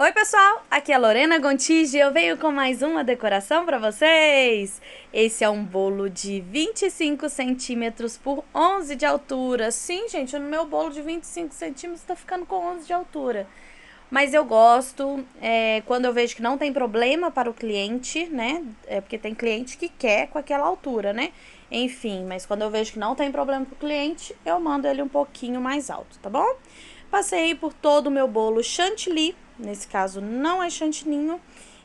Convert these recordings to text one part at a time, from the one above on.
Oi pessoal, aqui é a Lorena Gontijo e eu venho com mais uma decoração para vocês. Esse é um bolo de 25 centímetros por 11 de altura. Sim, gente, no meu bolo de 25 centímetros tá ficando com 11 de altura. Mas eu gosto, quando eu vejo que não tem problema para o cliente, né? Porque tem cliente que quer com aquela altura, né? Enfim, mas quando eu vejo que não tem problema para o cliente, eu mando ele um pouquinho mais alto, tá bom? Passei por todo o meu bolo chantilly, nesse caso não é chantininho.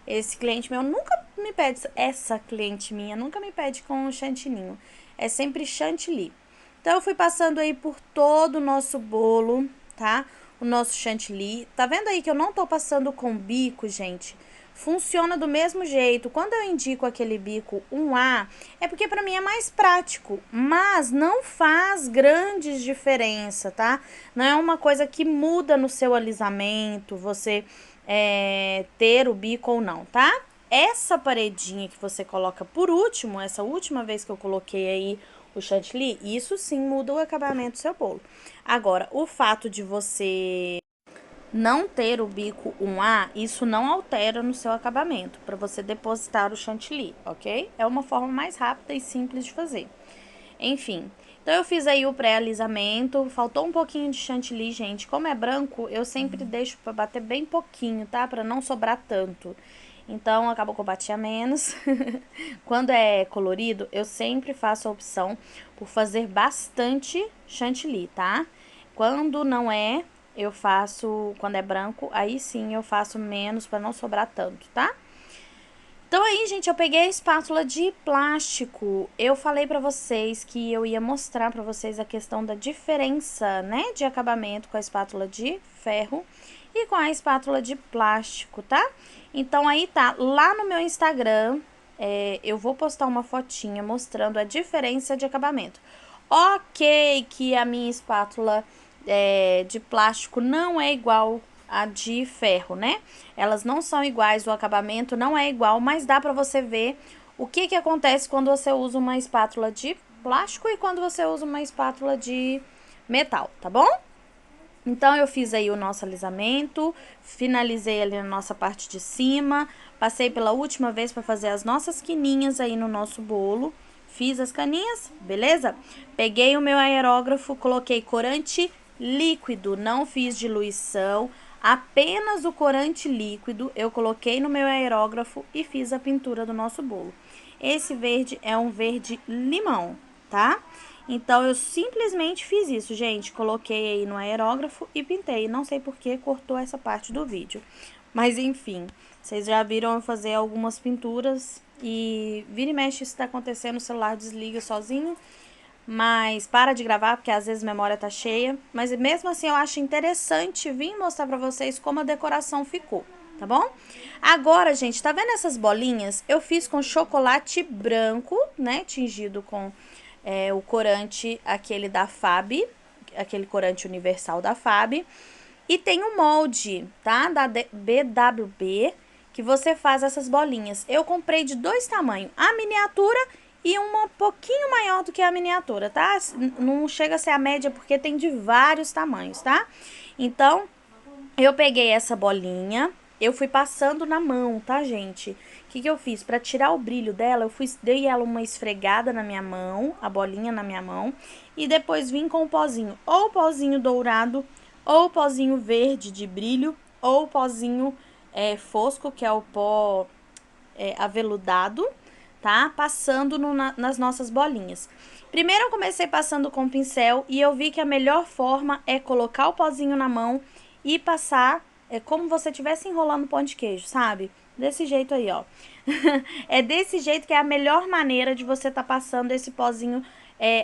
Esse cliente meu nunca me pede, essa cliente minha nunca me pede com chantininho, é sempre chantilly. Então eu fui passando aí por todo o nosso bolo, tá? O nosso chantilly. Tá vendo aí que eu não tô passando com bico, gente? Funciona do mesmo jeito. Quando eu indico aquele bico 1A, é porque para mim é mais prático, mas não faz grandes diferença, tá? Não é uma coisa que muda no seu alisamento, você ter o bico ou não, tá? Essa paredinha que você coloca por último, essa última vez que eu coloquei aí o chantilly, isso sim muda o acabamento do seu bolo. Agora, o fato de você não ter o bico 1A, isso não altera no seu acabamento, para você depositar o chantilly, ok? É uma forma mais rápida e simples de fazer. Enfim, então eu fiz aí o pré-alisamento, faltou um pouquinho de chantilly, gente. Como é branco, eu sempre deixo para bater bem pouquinho, tá? Para não sobrar tanto. Então, acabou que eu bati a menos. Quando é colorido, eu sempre faço a opção por fazer bastante chantilly, tá? Quando não é, eu faço, quando é branco, aí sim eu faço menos para não sobrar tanto, tá? Então aí, gente, eu peguei a espátula de plástico. Eu falei pra vocês que eu ia mostrar pra vocês a questão da diferença, né, de acabamento com a espátula de ferro e com a espátula de plástico, tá? Então aí tá, lá no meu Instagram, eu vou postar uma fotinha mostrando a diferença de acabamento. Ok que a minha espátula de plástico não é igual a de ferro, né? Elas não são iguais, o acabamento não é igual, mas dá pra você ver o que que acontece quando você usa uma espátula de plástico e quando você usa uma espátula de metal, tá bom? Então, eu fiz aí o nosso alisamento, finalizei ali na nossa parte de cima, passei pela última vez para fazer as nossas quininhas aí no nosso bolo. Fiz as caninhas, beleza? Peguei o meu aerógrafo, coloquei corante líquido, não fiz diluição, apenas o corante líquido eu coloquei no meu aerógrafo e fiz a pintura do nosso bolo. Esse verde é um verde limão, tá? Então, eu simplesmente fiz isso, gente. Coloquei aí no aerógrafo e pintei. Não sei por que cortou essa parte do vídeo. Mas, enfim, vocês já viram eu fazer algumas pinturas e vira e mexe isso tá acontecendo, o celular desliga sozinho. Mas para de gravar, porque às vezes a memória tá cheia. Mas mesmo assim, eu acho interessante vir mostrar pra vocês como a decoração ficou, tá bom? Agora, gente, tá vendo essas bolinhas? Eu fiz com chocolate branco, né, tingido com o corante, aquele da FAB, aquele corante universal da FAB. E tem um molde, tá? Da BWB, que você faz essas bolinhas. Eu comprei de dois tamanhos, a miniatura e uma pouquinho maior do que a miniatura, tá? Não chega a ser a média porque tem de vários tamanhos, tá? Então, eu peguei essa bolinha, eu fui passando na mão, tá, gente? O que que eu fiz? Pra tirar o brilho dela, dei ela uma esfregada na minha mão, a bolinha na minha mão, e depois vim com o pozinho, ou pozinho dourado, ou pozinho verde de brilho, ou pozinho fosco, que é o pó aveludado, tá? Passando nas nossas bolinhas. Primeiro eu comecei passando com o pincel e eu vi que a melhor forma é colocar o pozinho na mão e passar como você estivesse enrolando pão de queijo, sabe? Desse jeito aí, ó. É desse jeito que é a melhor maneira de você tá passando esse pozinho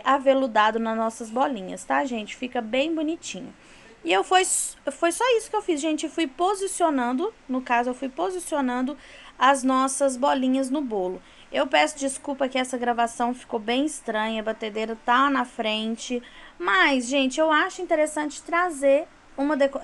aveludado nas nossas bolinhas, tá, gente? Fica bem bonitinho. E foi só isso que eu fiz, gente. Fui posicionando, no caso, eu fui posicionando as nossas bolinhas no bolo. Eu peço desculpa que essa gravação ficou bem estranha, a batedeira tá na frente. Mas, gente, eu acho interessante trazer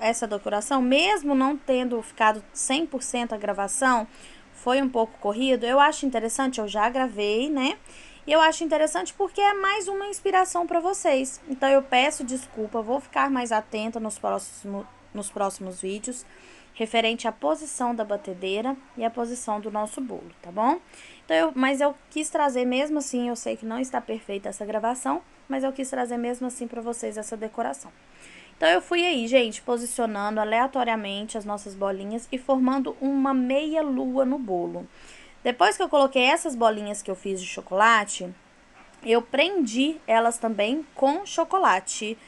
essa decoração, mesmo não tendo ficado 100% a gravação, foi um pouco corrido. Eu acho interessante, eu já gravei, né? E eu acho interessante porque é mais uma inspiração para vocês. Então eu peço desculpa, vou ficar mais atenta nos próximos vídeos. referente à posição da batedeira e a posição do nosso bolo, tá bom? Então, mas eu quis trazer mesmo assim, eu sei que não está perfeita essa gravação, mas eu quis trazer mesmo assim para vocês essa decoração. Então, eu fui aí, gente, posicionando aleatoriamente as nossas bolinhas e formando uma meia lua no bolo. Depois que eu coloquei essas bolinhas que eu fiz de chocolate, eu prendi elas também com chocolate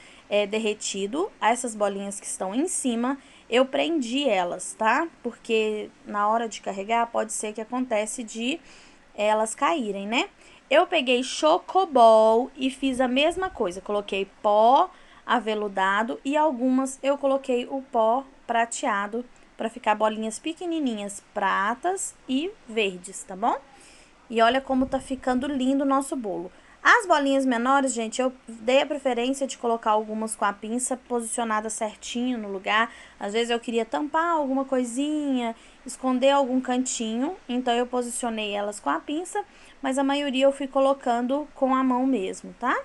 derretido. Essas bolinhas que estão em cima, eu prendi elas, tá? Porque na hora de carregar, pode ser que acontece de elas caírem, né? Eu peguei chocobol e fiz a mesma coisa. Coloquei pó aveludado e algumas eu coloquei o pó prateado para ficar bolinhas pequenininhas, pratas e verdes, tá bom? E olha como tá ficando lindo o nosso bolo. As bolinhas menores, gente, eu dei a preferência de colocar algumas com a pinça posicionada certinho no lugar. Às vezes eu queria tampar alguma coisinha, esconder algum cantinho, então eu posicionei elas com a pinça, mas a maioria eu fui colocando com a mão mesmo, tá?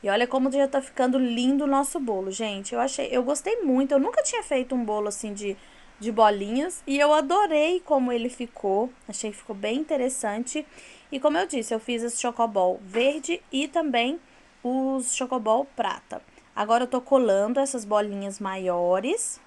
E olha como já tá ficando lindo o nosso bolo, gente. Eu gostei muito. Eu nunca tinha feito um bolo assim de bolinhas e eu adorei como ele ficou. Achei que ficou bem interessante. E como eu disse, eu fiz esse chocobol verde e também os chocobol prata. Agora eu tô colando essas bolinhas maiores,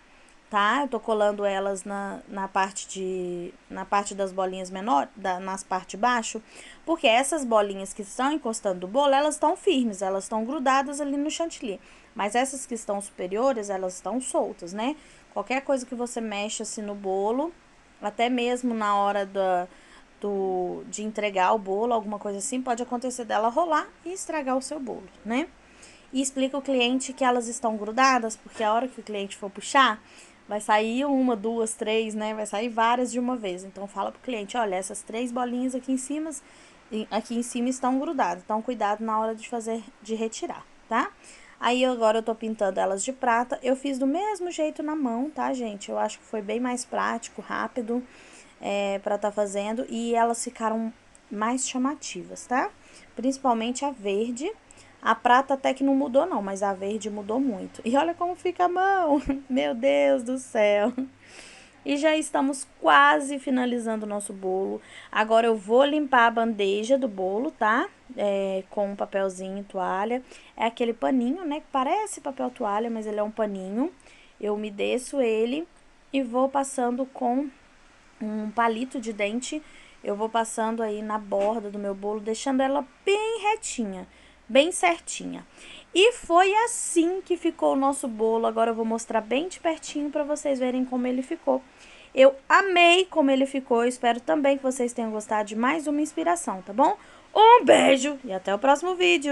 tá? Eu tô colando elas na parte das bolinhas menores, nas partes de baixo, porque essas bolinhas que estão encostando do bolo, elas estão firmes, elas estão grudadas ali no chantilly. Mas essas que estão superiores, elas estão soltas, né? Qualquer coisa que você mexe assim no bolo, até mesmo na hora de entregar o bolo, alguma coisa assim, pode acontecer dela rolar e estragar o seu bolo, né? E explica ao cliente que elas estão grudadas, porque a hora que o cliente for puxar, vai sair uma, duas, três, né? Vai sair várias de uma vez. Então, fala pro cliente, olha, essas 3 bolinhas aqui em cima estão grudadas. Então, cuidado na hora de retirar, tá? Aí, agora eu tô pintando elas de prata. Eu fiz do mesmo jeito na mão, tá, gente? Eu acho que foi bem mais prático, rápido, pra tá fazendo. E elas ficaram mais chamativas, tá? Principalmente a verde. A prata até que não mudou não, mas a verde mudou muito. E olha como fica a mão, meu Deus do céu. E já estamos quase finalizando o nosso bolo. Agora eu vou limpar a bandeja do bolo, tá? Com um papelzinho, toalha. É aquele paninho, né? Que parece papel toalha, mas ele é um paninho. Eu umedeço ele e vou passando com um palito de dente. Eu vou passando aí na borda do meu bolo, deixando ela bem retinha, bem certinha. E foi assim que ficou o nosso bolo. Agora eu vou mostrar bem de pertinho para vocês verem como ele ficou. Eu amei como ele ficou. Eu espero também que vocês tenham gostado de mais uma inspiração, tá bom? Um beijo e até o próximo vídeo.